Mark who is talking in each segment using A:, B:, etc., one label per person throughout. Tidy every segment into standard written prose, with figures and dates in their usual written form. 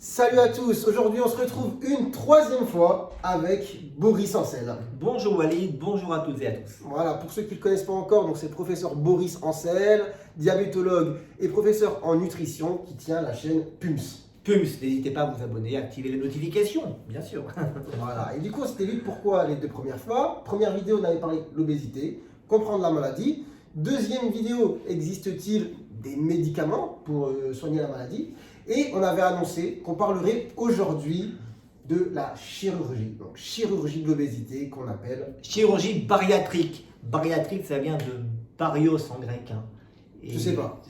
A: Salut à tous, aujourd'hui on se retrouve une troisième fois avec Boris Ancel.
B: Bonjour Walid, bonjour à toutes et à tous.
A: Voilà, pour ceux qui ne le connaissent pas encore, donc c'est professeur Boris Ancel, diabétologue et professeur en nutrition qui tient la chaîne PUMS.
B: PUMS, n'hésitez pas à vous abonner, à activer les notifications, bien sûr.
A: Voilà, et du coup on s'était vu pourquoi les deux premières fois. Première vidéo, on avait parlé de l'obésité, comprendre la maladie. Deuxième vidéo, existe-t-il des médicaments pour soigner la maladie? Et on avait annoncé qu'on parlerait aujourd'hui de la chirurgie, donc chirurgie de l'obésité qu'on appelle...
B: Chirurgie bariatrique. Bariatrique, ça vient de barios en grec.
A: Je sais pas.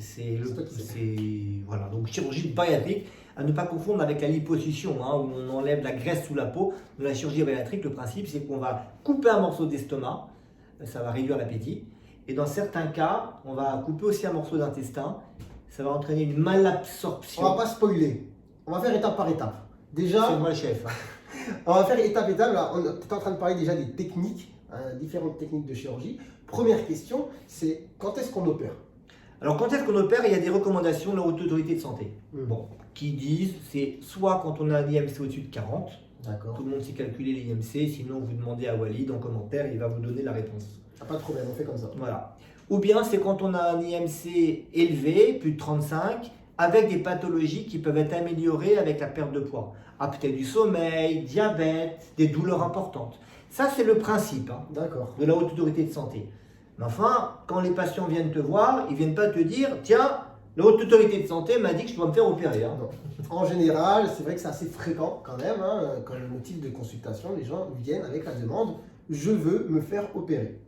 B: Voilà, donc chirurgie bariatrique, à ne pas confondre avec la liposuction, où on enlève la graisse sous la peau. Dans la chirurgie bariatrique, le principe, c'est qu'on va couper un morceau d'estomac, ça va réduire l'appétit. Et dans certains cas, on va couper aussi un morceau d'intestin. Ça va entraîner une malabsorption.
A: On va pas spoiler. On va faire étape par étape. Déjà,
B: c'est moi le chef.
A: On va faire étape par étape. Là, on est en train de parler déjà des techniques, différentes techniques de chirurgie. Première question, c'est quand est-ce qu'on opère?
B: Alors quand est-ce qu'on opère? Il y a des recommandations de la Haute Autorité de Santé. Bon, qui disent c'est soit quand on a un IMC au-dessus de 40.
A: D'accord.
B: Tout le monde sait calculer l'IMC, sinon vous demandez à Walid en commentaire, il va vous donner la réponse.
A: Pas de problème, on fait comme ça.
B: Voilà. Ou bien c'est quand on a un IMC élevé, plus de 35, avec des pathologies qui peuvent être améliorées avec la perte de poids. Apnée du sommeil, diabète, des douleurs importantes. Ça c'est le principe de la Haute Autorité de Santé. Mais enfin, quand les patients viennent te voir, ils ne viennent pas te dire « Tiens, la Haute Autorité de Santé m'a dit que je dois me faire opérer. »
A: En général, c'est vrai que c'est assez fréquent quand même, comme motif de consultation, les gens viennent avec la demande « Je veux me faire opérer ».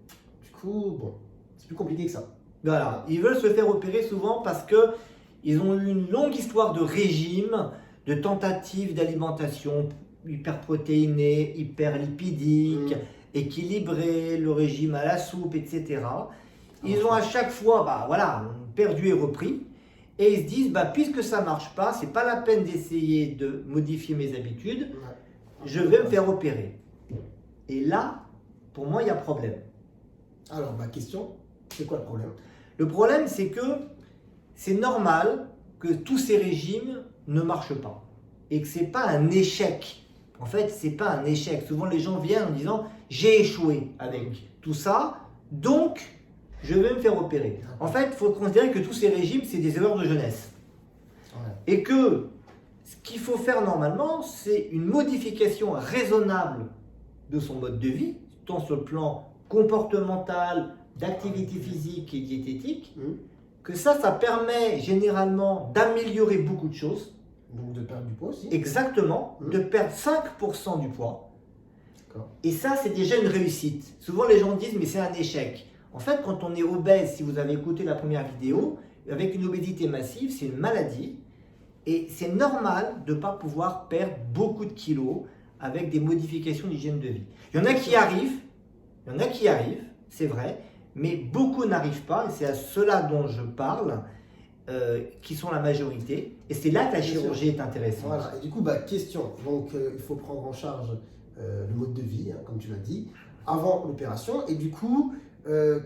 A: Du coup, bon, c'est plus compliqué que ça.
B: Voilà, ils veulent se faire opérer souvent parce qu'ils ont eu une longue histoire de régime, de tentatives d'alimentation hyperprotéinée, hyperlipidique, équilibré, le régime à la soupe, etc. Ils ont à chaque fois perdu et repris. Et ils se disent, puisque ça ne marche pas, ce n'est pas la peine d'essayer de modifier mes habitudes, je vais me faire opérer. Et là, pour moi, il y a problème.
A: Alors, ma question, c'est quoi le problème?
B: Le problème, c'est que c'est normal que tous ces régimes ne marchent pas. Et que ce n'est pas un échec. En fait, ce n'est pas un échec. Souvent, les gens viennent en disant, j'ai échoué avec tout ça, donc je vais me faire opérer. En fait, il faut considérer que tous ces régimes, c'est des erreurs de jeunesse. Et que ce qu'il faut faire normalement, c'est une modification raisonnable de son mode de vie, tant sur le plan comportemental, d'activité physique et diététique, que ça permet généralement d'améliorer beaucoup de choses.
A: Donc de perdre du poids aussi.
B: Exactement, de perdre 5% du poids. Et ça, c'est déjà une réussite. Souvent, les gens disent, mais c'est un échec. En fait, quand on est obèse, si vous avez écouté la première vidéo, avec une obésité massive, c'est une maladie. Et c'est normal de ne pas pouvoir perdre beaucoup de kilos avec des modifications d'hygiène de vie. Il y en a qui arrivent, c'est vrai, mais beaucoup n'arrivent pas, et c'est à cela dont je parle, qui sont la majorité. Et c'est là que la chirurgie est intéressante.
A: Voilà, et du coup, question. Donc, il faut prendre en charge le mode de vie, comme tu l'as dit, avant l'opération. Et du coup,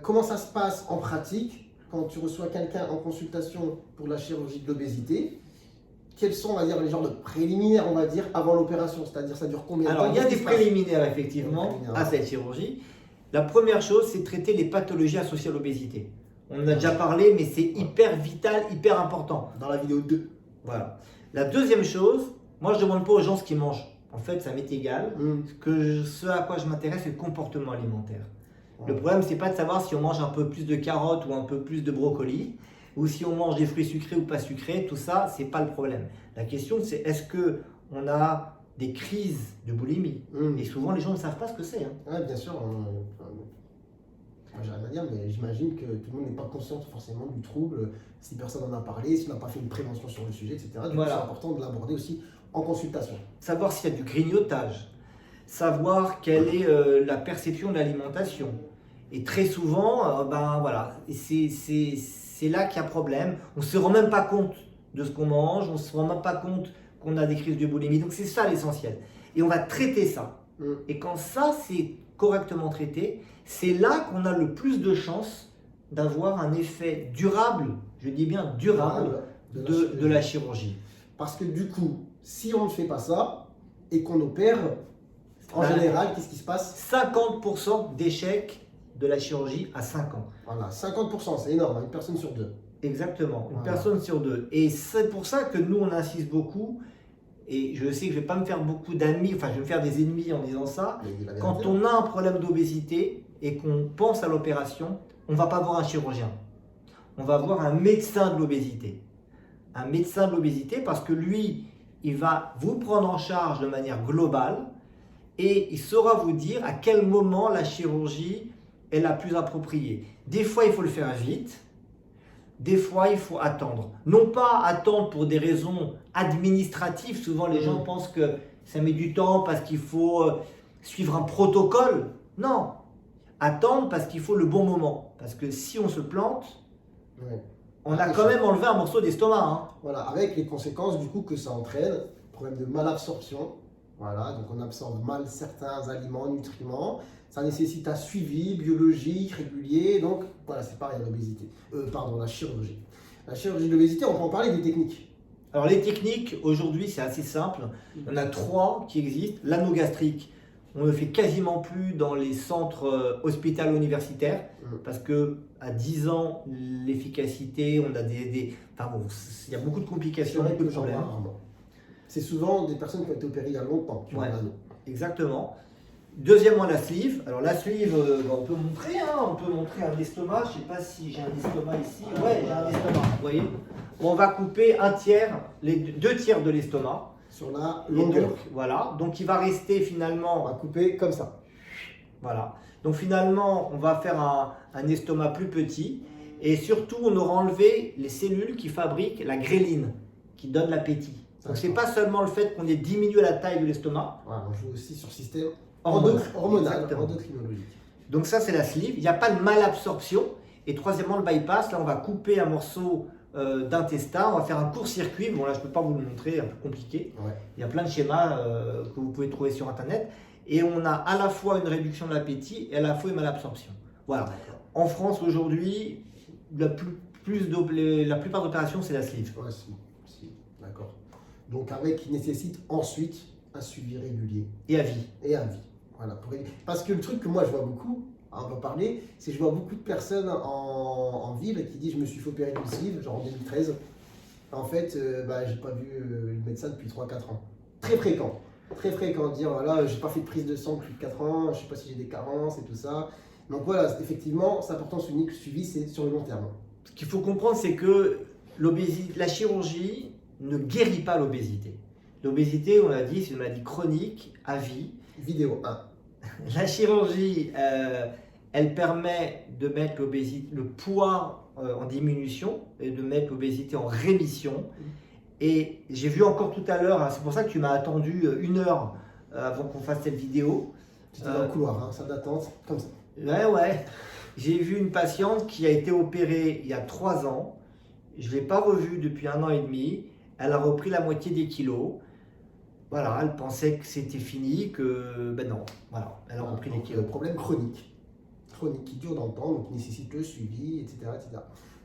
A: comment ça se passe en pratique quand tu reçois quelqu'un en consultation pour la chirurgie de l'obésité? Quels sont, on va dire, les genres de préliminaires, on va dire, avant l'opération? C'est-à-dire, ça dure combien de temps?
B: Alors, il y a des préliminaires, effectivement, à cette chirurgie. La première chose, c'est traiter les pathologies associées à l'obésité. On en a déjà parlé, mais c'est hyper vital, hyper important.
A: Dans la vidéo 2.
B: Voilà. La deuxième chose, moi, je ne demande pas aux gens ce qu'ils mangent. En fait, ça m'est égal. Ce à quoi je m'intéresse, c'est le comportement alimentaire. Le problème, ce n'est pas de savoir si on mange un peu plus de carottes ou un peu plus de brocolis, ou si on mange des fruits sucrés ou pas sucrés. Tout ça, ce n'est pas le problème. La question, c'est est-ce qu'on a des crises de boulimie? Et souvent, les gens ne savent pas ce que c'est.
A: Oui, bien sûr. J'ai rien à dire, mais j'imagine que tout le monde n'est pas conscient forcément du trouble, si personne n'en a parlé, si on n'a pas fait une prévention sur le sujet, etc. Donc c'est important de l'aborder aussi en consultation.
B: Savoir s'il y a du grignotage, savoir quelle est la perception de l'alimentation. Et très souvent, c'est là qu'il y a problème. On ne se rend même pas compte de ce qu'on mange, on ne se rend même pas compte qu'on a des crises de boulimie. Donc c'est ça l'essentiel. Et on va traiter ça. Et quand ça, c'est correctement traité, c'est là qu'on a le plus de chances d'avoir un effet durable, je dis bien durable, de la chirurgie.
A: Parce que du coup, si on ne fait pas ça et qu'on opère, en
B: Ben,
A: général, qu'est-ce qui se passe?
B: 50% d'échecs de la chirurgie à 5 ans.
A: Voilà, 50%, c'est énorme, hein, une personne sur deux.
B: Exactement, une
A: Voilà.
B: personne sur deux. Et c'est pour ça que nous, on insiste beaucoup. Et je sais que je ne vais pas me faire beaucoup d'amis, enfin, je vais me faire des ennemis en disant ça.
A: Mais il a bien
B: Quand
A: raison.
B: on a un problème d'obésité et qu'on pense à l'opération, on ne va pas voir un chirurgien. On va voir un médecin de l'obésité. Un médecin de l'obésité parce que lui, il va vous prendre en charge de manière globale et il saura vous dire à quel moment la chirurgie est la plus appropriée. Des fois, il faut le faire vite. Des fois, il faut attendre. Non pas attendre pour des raisons administratives. Souvent, les gens pensent que ça met du temps parce qu'il faut suivre un protocole. Non. Attendre parce qu'il faut le bon moment. Parce que si on se plante,
A: Ouais.
B: on a quand même enlevé un morceau d'estomac. Hein.
A: Voilà, avec les conséquences du coup que ça entraîne, problème de malabsorption. Voilà, donc on absorbe mal certains aliments, nutriments. Ça nécessite un suivi biologique régulier. Donc voilà, c'est pareil l'obésité. Pardon, la chirurgie. La chirurgie de l'obésité, on peut en parler des techniques.
B: Alors les techniques, aujourd'hui, c'est assez simple. Il y en a 3 qui existent. L'anneau gastrique, on ne le fait quasiment plus dans les centres hospitalo-universitaires parce que à 10 ans, l'efficacité, on a enfin bon, il y a beaucoup de
A: C'est
B: complications,
A: vrai
B: beaucoup
A: que
B: de
A: j'en vois
B: problèmes.
A: rarement. C'est souvent des personnes qui ont été opérées il y a longtemps qui ont
B: Ouais.
A: un anneau.
B: Exactement. Deuxièmement, la sleeve. Alors la sleeve, on peut montrer, hein, on peut montrer un estomac. Je ne sais pas si j'ai un estomac ici. Ouais, j'ai un estomac. Vous voyez, on va couper un tiers, les 2 tiers de l'estomac.
A: Sur la
B: Et
A: longueur.
B: donc, voilà. Donc il va rester
A: On
B: finalement.
A: va couper comme ça.
B: Voilà. Donc finalement, on va faire un estomac plus petit. Et surtout, on aura enlevé les cellules qui fabriquent la gréline, qui donne l'appétit. Donc c'est pas seulement le fait qu'on ait diminué la taille de l'estomac.
A: Voilà, on joue aussi sur le système
B: Hormonal.
A: hormonal,
B: Exactement.
A: endocrinologique.
B: Donc ça, c'est la sleeve. Il n'y a pas de malabsorption. Et troisièmement, le bypass. Là, on va couper un morceau d'intestin. On va faire un court-circuit. Bon, là, je ne peux pas vous le montrer, un peu compliqué.
A: Ouais.
B: Il y a plein de schémas que vous pouvez trouver sur Internet. Et on a à la fois une réduction de l'appétit et à la fois une malabsorption. Voilà. En France, aujourd'hui, la plupart d'opérations, c'est la sleeve.
A: Ouais, si, d'accord. Donc avec qui nécessite ensuite un suivi régulier
B: Et à vie.
A: et à vie. Voilà, parce que le truc que moi je vois beaucoup, on va parler, c'est que je vois beaucoup de personnes en ville qui disent je me suis fait opérer d'une sleeve, genre en 2013. En fait, j'ai pas vu le médecin depuis 3-4 ans. Très fréquent. Très fréquent de dire voilà, j'ai pas fait de prise de sang depuis 4 ans, je sais pas si j'ai des carences et tout ça. Donc voilà, effectivement, c'est important de souligner que le suivi c'est sur le long terme.
B: Ce qu'il faut comprendre, c'est que la chirurgie ne guérit pas l'obésité. L'obésité, on l'a dit, c'est une maladie chronique à vie.
A: Vidéo 1.
B: La chirurgie, elle permet de mettre le poids en diminution et de mettre l'obésité en rémission. Et j'ai vu encore tout à l'heure, hein, c'est pour ça que tu m'as attendu 1 heure avant qu'on fasse cette vidéo.
A: J'étais dans le couloir, hein, salle d'attente, comme ça.
B: Ouais. J'ai vu une patiente qui a été opérée il y a 3 ans. Je ne l'ai pas revue depuis 1 an et demi. Elle a repris la moitié des kilos. Voilà, elle pensait que c'était fini, que ben non. Voilà, elle a repris les kilos.
A: Problème chronique qui dure dans le temps, donc qui nécessite le suivi, etc.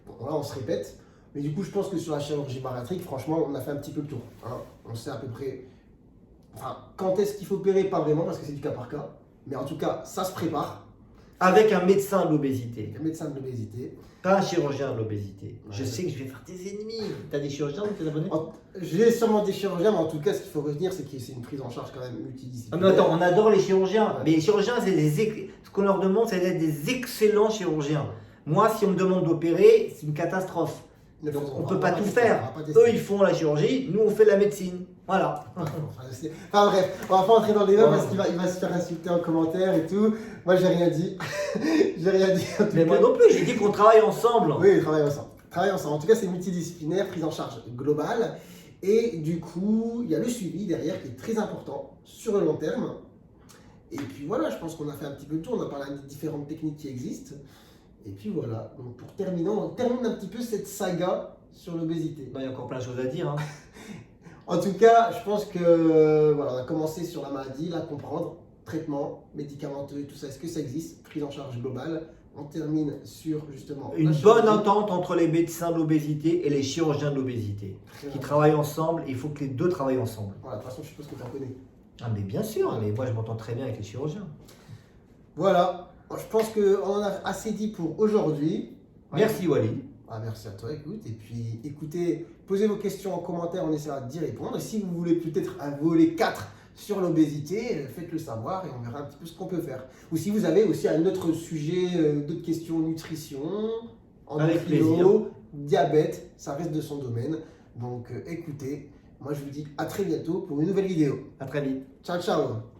A: Bon, là, on se répète, mais du coup, je pense que sur la chirurgie bariatrique, franchement, on a fait un petit peu le tour. Hein. On sait à peu près quand est-ce qu'il faut opérer, pas vraiment, parce que c'est du cas par cas, mais en tout cas, ça se prépare.
B: Avec un médecin de l'obésité,
A: Un médecin de l'obésité.
B: pas un chirurgien de l'obésité.
A: Ouais.
B: Je sais que je vais faire des ennemis. Tu as des chirurgiens ou tes abonnés?
A: J'ai sûrement des chirurgiens, mais en tout cas, ce qu'il faut retenir, c'est que c'est une prise en charge quand même
B: Ah,
A: multidisciplinaire.
B: mais attends, on adore les chirurgiens.
A: Ouais.
B: Mais les chirurgiens, ce qu'on leur demande, c'est d'être des excellents chirurgiens. Moi, si on me demande d'opérer, c'est une catastrophe. Donc, on ne peut pas tout faire. Eux, ils font la chirurgie, nous, on fait la médecine. Voilà.
A: Enfin bref, on va pas entrer dans le débat parce qu'il va se faire insulter en commentaire et tout. Moi, j'ai rien dit. J'ai rien dit. En tout
B: Mais
A: cas.
B: moi non plus, j'ai dit qu'on travaille ensemble.
A: Oui, travailler ensemble. En tout cas, c'est multidisciplinaire, prise en charge globale. Et du coup, il y a le suivi derrière qui est très important sur le long terme. Et puis voilà, je pense qu'on a fait un petit peu le tour. On a parlé des différentes techniques qui existent. Et puis voilà. Donc pour terminer, on termine un petit peu cette saga sur l'obésité.
B: Il y a encore plein de choses à dire. Hein.
A: En tout cas, je pense que voilà, on a commencé sur la maladie, la comprendre, traitement, médicamenteux, tout ça. Est-ce que ça existe? Prise en charge globale, on termine sur justement
B: Une
A: la
B: bonne
A: chirurgie.
B: entente entre les médecins de l'obésité et les chirurgiens de l'obésité. Qui travaillent ensemble, il faut que les deux travaillent ensemble.
A: Voilà, de toute façon, je suppose que tu en connais.
B: Ah mais bien sûr, mais moi je m'entends très bien avec les chirurgiens.
A: Voilà, je pense qu'on en a assez dit pour aujourd'hui.
B: Merci Walid.
A: Ah, merci à toi, écoute. Et puis, écoutez, posez vos questions en commentaire, on essaiera d'y répondre. Et si vous voulez peut-être un volet 4 sur l'obésité, faites-le savoir et on verra un petit peu ce qu'on peut faire. Ou si vous avez aussi un autre sujet, d'autres questions, nutrition,
B: Avec plaisir.
A: endocrino, diabète, ça reste de son domaine. Donc écoutez, moi je vous dis à très bientôt pour une nouvelle vidéo.
B: À très vite.
A: Ciao, ciao!